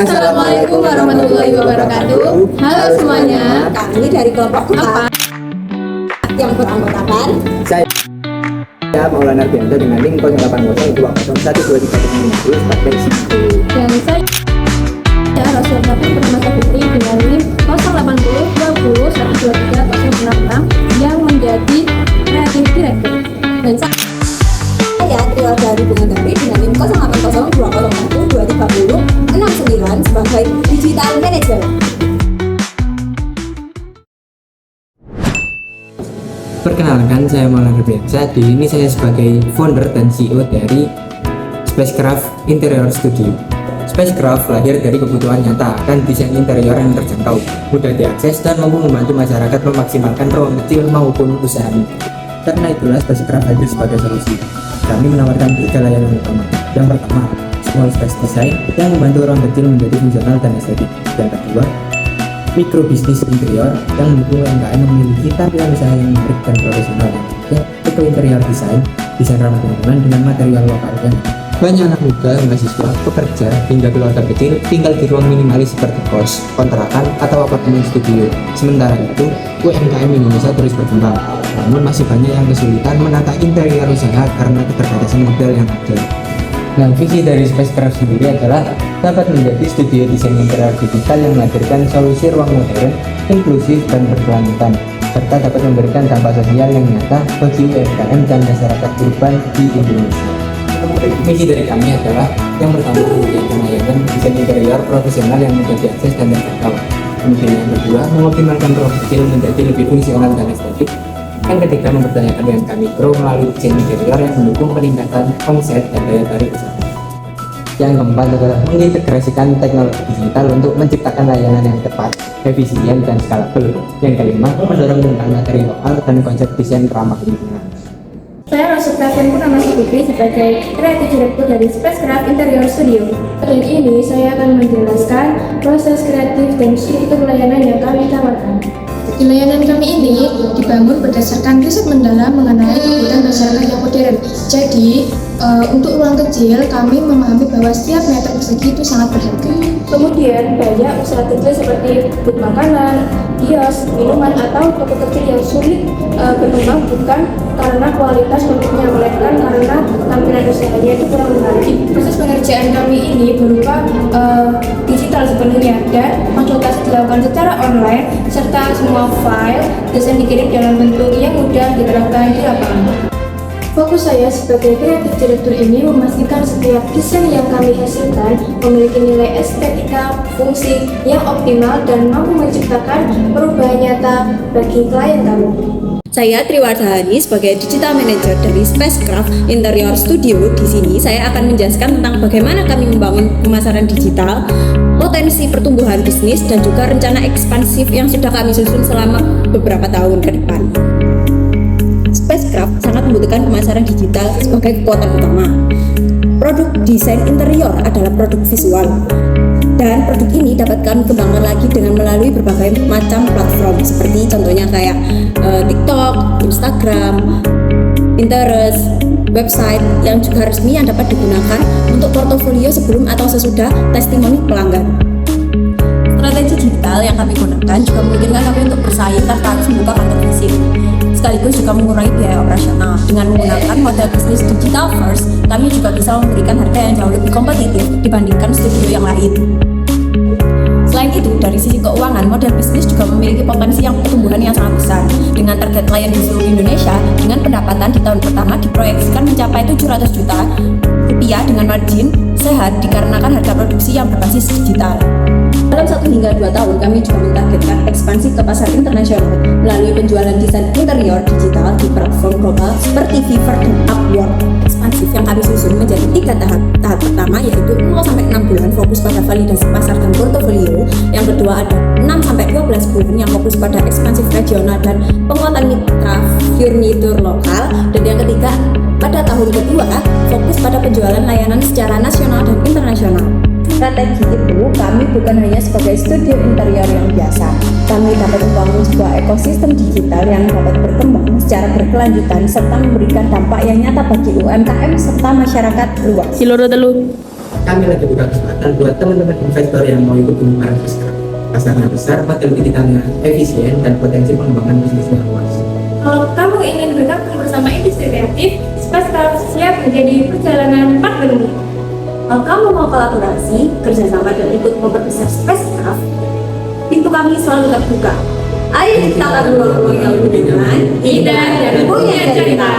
Assalamualaikum warahmatullahi wabarakatuh. Halo semuanya. Kami dari kelompok apa yang beranggotakan Saya Maulana Ardianto dengan link 0802012350 dari sini. Dan saya Rasul Kapur Purnama Sabukti dengan link 08020123066 yang menjadi kreatif director. Dan saya Triwardhani Bunga Gapri dengan link 080201235069 sebagai digital manager. Perkenalkan, saya Maulana Ardianto. Di sini saya sebagai founder dan CEO dari Spacecraft Interior Studio. Spacecraft lahir dari kebutuhan nyata akan desain interior yang terjangkau, mudah diakses, dan mampu membantu masyarakat memaksimalkan ruang kecil maupun usaha mikro. Karena itulah Spacecraft hadir sebagai solusi. Kami menawarkan 3 layanan utama. Yang pertama, small space design yang membantu ruang kecil menjadi fungsional dan estetik. Yang kedua, mikro bisnis interior yang mendukung UMKM memiliki tampilan usaha yang menarik dan profesional. Ya, eco interior design, desain ramah lingkungan dengan material lokal yang banyak anak muda, mahasiswa, pekerja, hingga keluarga kecil tinggal di ruang minimalis seperti kos, kontrakan, atau apartemen studio. Sementara itu, UMKM Indonesia terus berkembang, namun masih banyak yang kesulitan menata interior usaha karena keterbatasan modal yang ada. Nah, visi dari Spacecraft sendiri adalah dapat menjadi studio desain interior digital yang menghadirkan solusi ruang modern, inklusif, dan berkelanjutan, serta dapat memberikan dampak sosial yang nyata bagi UMKM dan masyarakat urban di Indonesia. Misi dari kami adalah yang pertama, memberikan layanan desain interior profesional yang mudah diakses dan terjangkau. Kemudian yang kedua, mengoptimalkan ruang kecil menjadi lebih fungsional dan estetik. Yang ketiga, memperdayakan UMKM mikro melalui desain interior yang mendukung peningkatan omset dan daya tarik usaha. Yang keempat adalah mengintegrasikan teknologi digital untuk menciptakan layanan yang cepat, efisien, dan scalable. Yang kelima, mendorong penggunaan materi lokal dan konsep desain ramah lingkungan. saya Rasul Kapur Purnama Sabukti sebagai kreatif direktur dari Spacecraft Interior Studio. Kali ini saya akan menjelaskan proses kreatif dan struktur layanan yang kami tawarkan. Di layanan kami ini dibangun berdasarkan riset mendalam mengenai kebutuhan masyarakat yang modern. Jadi, untuk ruang kecil, kami memahami bahwa setiap meter persegi itu sangat berharga. Kemudian, banyak usaha kecil seperti booth makanan, kios, minuman, atau toko kecil yang sulit berkembang bukan karena kualitas produknya, melainkan karena tampilan usahanya itu kurang menarik. Proses pengerjaan kami ini berupa digital sepenuhnya, dan konsultasi dilakukan secara online, serta semua file desain dikirim dalam bentuk yang mudah diterapkan di lapangan. Fokus saya sebagai kreatif direktur ini memastikan setiap desain yang kami hasilkan memiliki nilai estetika, fungsi yang optimal, dan mampu menciptakan perubahan nyata bagi klien kami. Saya Triwardhani sebagai digital manager dari Spacecraft Interior Studio. Di sini saya akan menjelaskan tentang bagaimana kami membangun pemasaran digital, potensi pertumbuhan bisnis, dan juga rencana ekspansif yang sudah kami susun selama beberapa tahun ke depan. Spacecraft sangat membutuhkan pemasaran digital sebagai kekuatan utama. Produk desain interior adalah produk visual, dan produk ini dapat kami kembangkan lagi dengan melalui berbagai macam platform, seperti contohnya kayak TikTok, Instagram, Pinterest, website yang juga resmi yang dapat digunakan untuk portofolio sebelum atau sesudah testimoni pelanggan. Strategi digital yang kami gunakan juga memungkinkan kami untuk bersaing tanpa harus membuka kantor fisik, sekaligus juga mengurangi biaya operasional. Dengan menggunakan model bisnis digital first, kami juga bisa memberikan harga yang jauh lebih kompetitif dibandingkan studio yang lain. Selain itu, dari sisi keuangan, model bisnis juga memiliki potensi yang pertumbuhan yang sangat besar. Dengan target klien di seluruh Indonesia, dengan pendapatan di tahun pertama diproyeksikan mencapai 700 juta rupiah dengan margin sehat dikarenakan harga produksi yang berbasis digital. Dalam 1 hingga 2 tahun, kami juga mentargetkan ekspansi ke pasar internasional melalui penjualan desain interior digital di platform global seperti Fiverr dan Upwork. Ekspansif yang kami susun menjadi 3 tahap. Tahap pertama yaitu 0-6 bulan fokus pada validasi pasar dan portofolio. Yang kedua ada 6-12 bulan yang fokus pada ekspansif regional dan penguatan mitra furnitur lokal. Dan yang ketiga, pada tahun kedua fokus pada penjualan layanan secara nasional dan internasional. Strategi itu, kami bukan hanya sebagai studio interior yang biasa. Kami dapat membangun sebuah ekosistem digital yang dapat berkembang secara berkelanjutan serta memberikan dampak yang nyata bagi UMKM serta masyarakat luas. kami lagi buka kesempatan buat teman-teman investor yang mau ikut pengembangan Spacecraft. Pasarnya besar, fasilitasinya efisien, dan potensi pengembangan bisnisnya luas. Kalau kamu ingin bergabung bersama industri kreatif, Spacecraft siap menjadi perjalanan partnermu. Kalau kamu mau kolaborasi, kerjasama dan ikut memperbesar Spacecraft, pintu kami selalu terbuka. Ayo kita ngobrol yang lebih nyaman, indah, dan punya cerita.